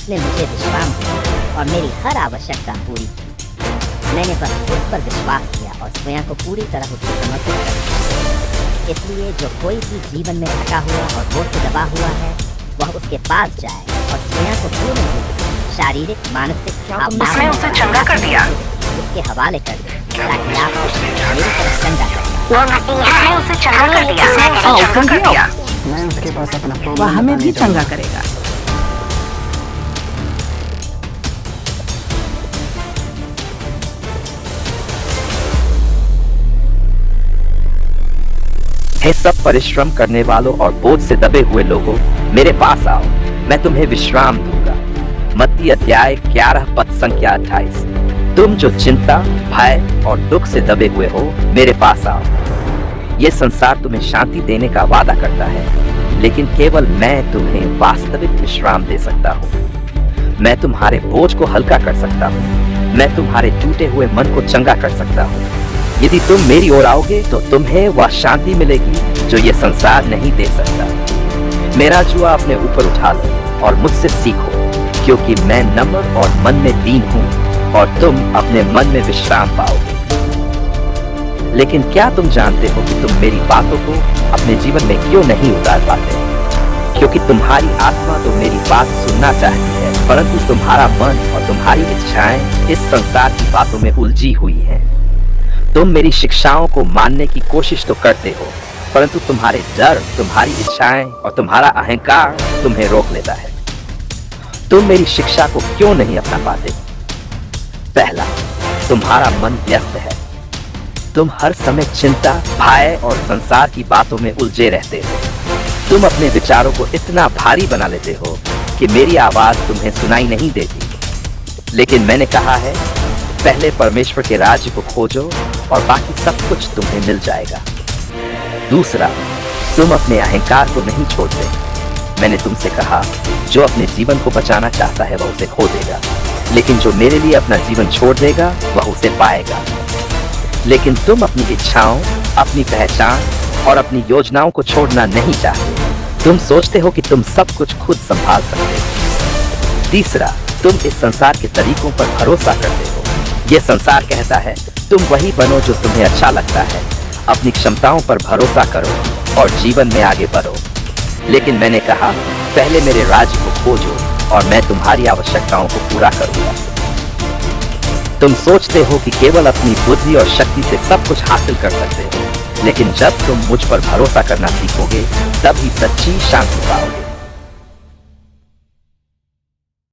उसने मुझे विश्राम दिया और मेरी हर आवश्यकता पूरी की। मैंने बस उस पर विश्वास किया और स्वयं को पूरी तरह उसको समर्पित कर दिया। इसलिए जो कोई भी जीवन में थका हुआ और बोझ से दबा हुआ है, वह उसके पास जाए और स्वयं को पूर्ण रूप से शारीरिक, मानसिक, उसने उसे चंगा कर दिया। उसके हवाले कर दे ताकि आप मेरी तरफ चंगा करें। उसने उसे चंगा कर दिया। चंगा कर दिया। मैं उसके पास अपना वह हमें भी चंगा करेगा। हे सब परिश्रम करने वालों और बोझ से दबे हुए लोगों, मेरे पास आओ, मैं तुम्हें विश्राम दूंगा। मत्ती अध्याय 11 पद संख्या 28। तुम जो चिंता, भय और दुख से दबे हुए हो, मेरे पास आओ। यह संसार तुम्हें शांति देने का वादा करता है, लेकिन केवल मैं तुम्हें वास्तविक विश्राम दे सकता हूँ। मैं तुम्हारे बोझ को हल्का कर सकता हूँ। मैं तुम्हारे टूटे हुए मन को चंगा कर सकता हूँ। यदि तुम मेरी ओर आओगे तो तुम्हें वह शांति मिलेगी जो ये संसार नहीं दे सकता। मेरा जुआ अपने ऊपर उठा लो और मुझसे सीखो, क्योंकि मैं नम्र और मन में दीन हूँ और तुम अपने मन में विश्राम पाओगे। लेकिन क्या तुम जानते हो कि तुम मेरी बातों को अपने जीवन में क्यों नहीं उतार पाते? क्योंकि तुम्हारी आत्मा तो मेरी बात सुनना चाहती है, परंतु तुम्हारा मन और तुम्हारी इच्छाएं इस संसार की बातों में उलझी हुई हैं। तुम मेरी शिक्षाओं को मानने की कोशिश तो करते हो, परंतु तुम्हारे डर, तुम्हारी इच्छाएं और तुम्हारा अहंकार तुम्हें रोक लेता है। तुम मेरी शिक्षा को क्यों नहीं अपना पाते? पहला, तुम्हारा मन व्यस्त है। तुम हर समय चिंता, भय और संसार की बातों में उलझे रहते हो। तुम अपने विचारों को इतना भारी बना लेते हो कि मेरी आवाज तुम्हें सुनाई नहीं देती। लेकिन मैंने कहा है, पहले परमेश्वर के राज्य को खोजो और बाकी सब कुछ तुम्हें मिल जाएगा। दूसरा, तुम अपने अहंकार को नहीं छोड़ते। मैंने तुमसे कहा, जो अपने जीवन को बचाना चाहता है वह उसे खो देगा, लेकिन जो मेरे लिए अपना जीवन छोड़ देगा वह उसे पाएगा। लेकिन तुम अपनी इच्छाओं, अपनी पहचान और अपनी योजनाओं को छोड़ना नहीं चाहते। तुम सोचते हो कि तुम सब कुछ खुद संभाल सकते हो। तीसरा, तुम इस संसार के तरीकों पर भरोसा करते हो। यह संसार कहता है, तुम वही बनो जो तुम्हें अच्छा लगता है, अपनी क्षमताओं पर भरोसा करो और जीवन में आगे बढ़ो। लेकिन मैंने कहा, पहले मेरे राज्य को खोजो और मैं तुम्हारी आवश्यकताओं को पूरा करूंगा। तुम सोचते हो कि केवल अपनी बुद्धि और शक्ति से सब कुछ हासिल कर सकते हो, लेकिन जब तुम मुझ पर भरोसा करना सीखोगे, तब ही सच्ची शांति पाओगे।